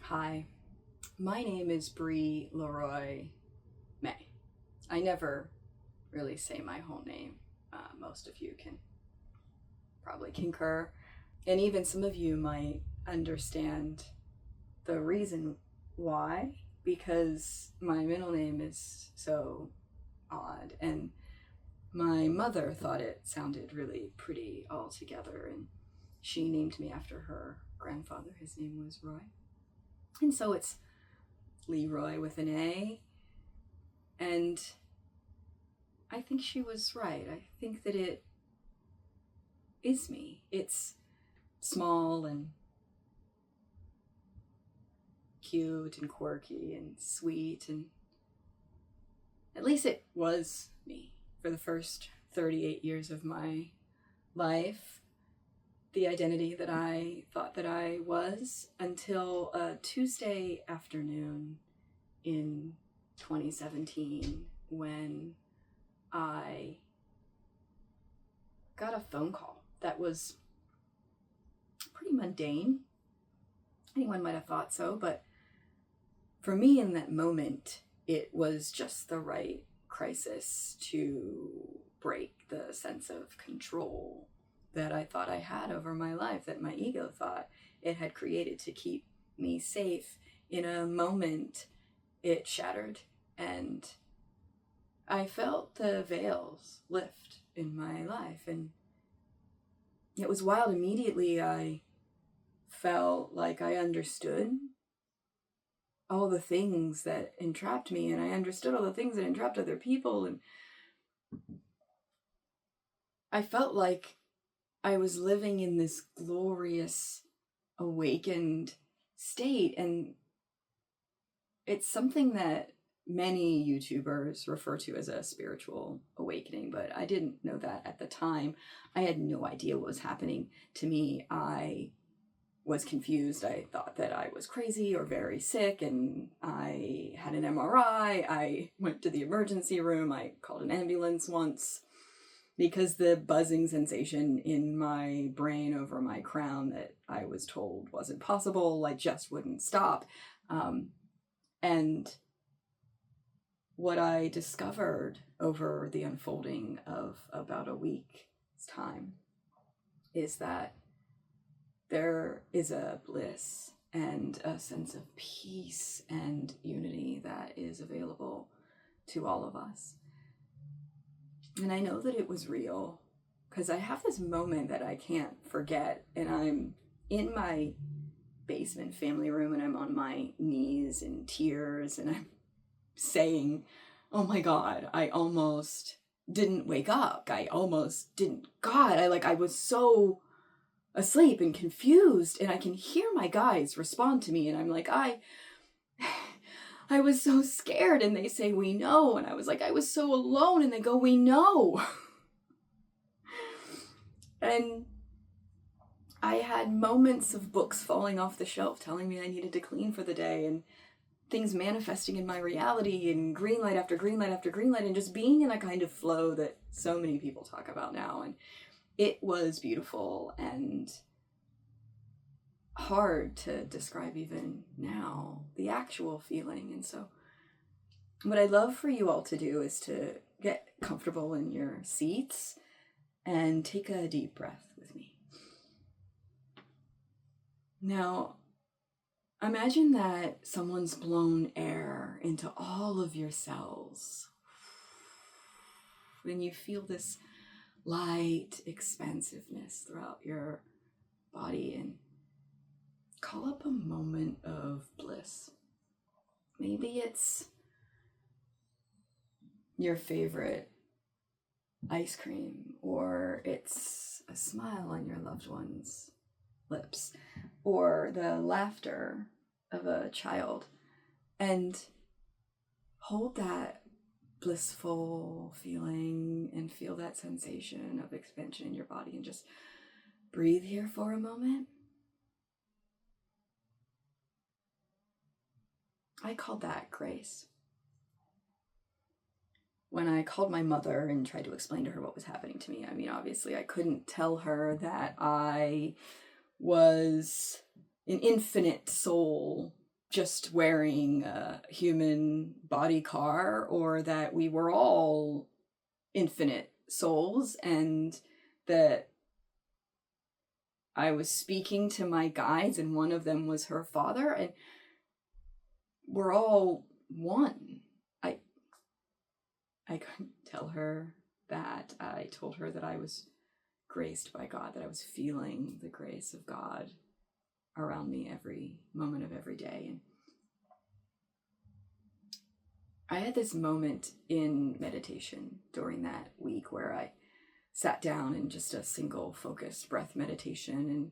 Hi, my name is Bree Laroy May. I never really say my whole name. Most of you can probably concur, and even some of you might understand the reason why, because my middle name is so odd, and my mother thought it sounded really pretty altogether, and she named me after her grandfather. His name was Roy. And so it's Leroy with an A. And I think she was right. I think that it is me. It's small and cute and quirky and sweet, and at least it was me for the first 38 years of my life. The identity that I thought that I was, until a Tuesday afternoon in 2017 when I got a phone call that was pretty mundane. Anyone might have thought so, but for me in that moment, it was just the right crisis to break the sense of control that I thought I had over my life, that my ego thought it had created to keep me safe. In a moment, it shattered, and I felt the veils lift in my life, and it was wild. Immediately, I felt like I understood all the things that entrapped me, and I understood all the things that entrapped other people, and I felt like I was living in this glorious, awakened state. And it's something that many YouTubers refer to as a spiritual awakening, but I didn't know that at the time. I had no idea what was happening to me. I was confused. I thought that I was crazy or very sick, and I had an MRI. I went to the emergency room. I called an ambulance once, because the buzzing sensation in my brain over my crown that I was told wasn't possible, I just wouldn't stop. And what I discovered over the unfolding of about a week's time is that there is a bliss and a sense of peace and unity that is available to all of us. And I know that it was real because I have this moment that I can't forget, and I'm in my basement family room, and I'm on my knees in tears, and I'm saying, oh my God, I almost didn't wake up. I almost didn't. God, I was so asleep and confused, and I can hear my guys respond to me, and I'm like, I was so scared, and they say, we know. And I was like, I was so alone, and they go, we know. And I had moments of books falling off the shelf telling me I needed to clean for the day, and things manifesting in my reality, and green light after green light after green light, and just being in a kind of flow that so many people talk about now. And it was beautiful and hard to describe even now, the actual feeling. And so what I'd love for you all to do is to get comfortable in your seats and take a deep breath with me. Now, imagine that someone's blown air into all of your cells. When you feel this light expansiveness throughout your body, and call up a moment of bliss. Maybe it's your favorite ice cream, or it's a smile on your loved one's lips, or the laughter of a child, and hold that blissful feeling and feel that sensation of expansion in your body, and just breathe here for a moment. I called that grace. When I called my mother and tried to explain to her what was happening to me, I mean, obviously I couldn't tell her that I was an infinite soul just wearing a human body car, or that we were all infinite souls, and that I was speaking to my guides and one of them was her father, and we're all one. I couldn't tell her that. I told her that I was graced by God, that I was feeling the grace of God around me every moment of every day. And I had this moment in meditation during that week where I sat down in just a single focused breath meditation and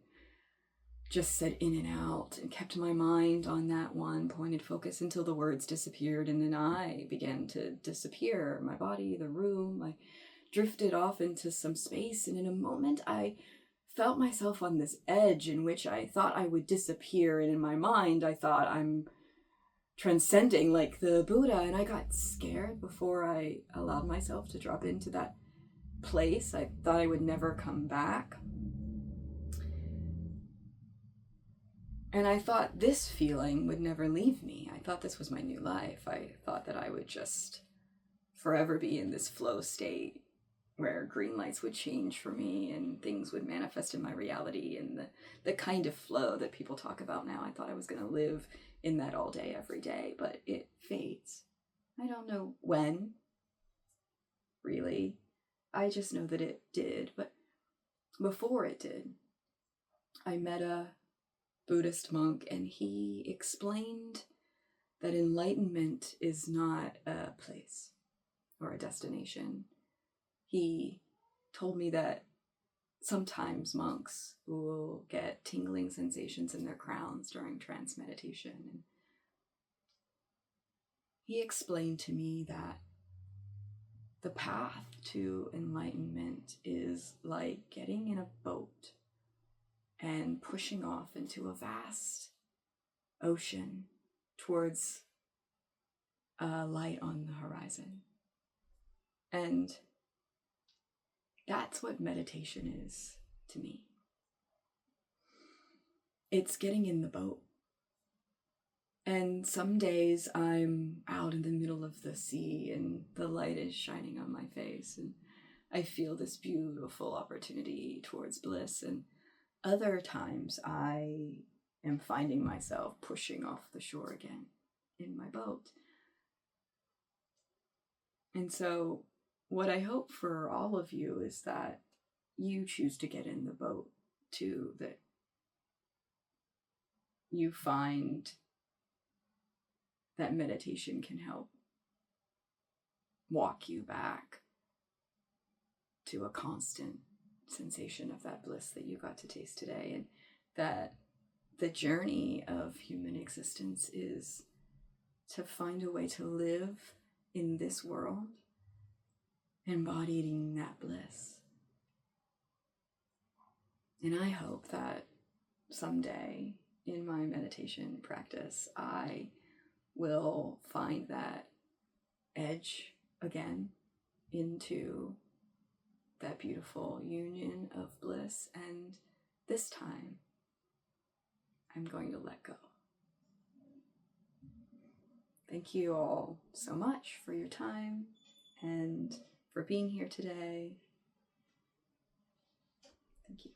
just said in and out and kept my mind on that one pointed focus until the words disappeared, and then I began to disappear. My body, the room, I drifted off into some space, and in a moment I felt myself on this edge in which I thought I would disappear, and in my mind I thought I'm transcending like the Buddha, and I got scared before I allowed myself to drop into that place. I thought I would never come back. And I thought this feeling would never leave me. I thought this was my new life. I thought that I would just forever be in this flow state where green lights would change for me and things would manifest in my reality, and the kind of flow that people talk about now. I thought I was going to live in that all day, every day, but it fades. I don't know when, really. I just know that it did. But before it did, I met a Buddhist monk, and he explained that enlightenment is not a place or a destination. He told me that sometimes monks will get tingling sensations in their crowns during trance meditation. And he explained to me that the path to enlightenment is like getting in a boat and pushing off into a vast ocean towards a light on the horizon. And that's what meditation is to me. It's getting in the boat. And some days I'm out in the middle of the sea and the light is shining on my face and I feel this beautiful opportunity towards bliss. And other times I am finding myself pushing off the shore again in my boat. And so what I hope for all of you is that you choose to get in the boat too, that you find that meditation can help walk you back to a constant sensation of that bliss that you got to taste today, and that the journey of human existence is to find a way to live in this world embodying that bliss. And I hope that someday in my meditation practice, I will find that edge again into that beautiful union of bliss. And this time, I'm going to let go. Thank you all so much for your time and for being here today. Thank you.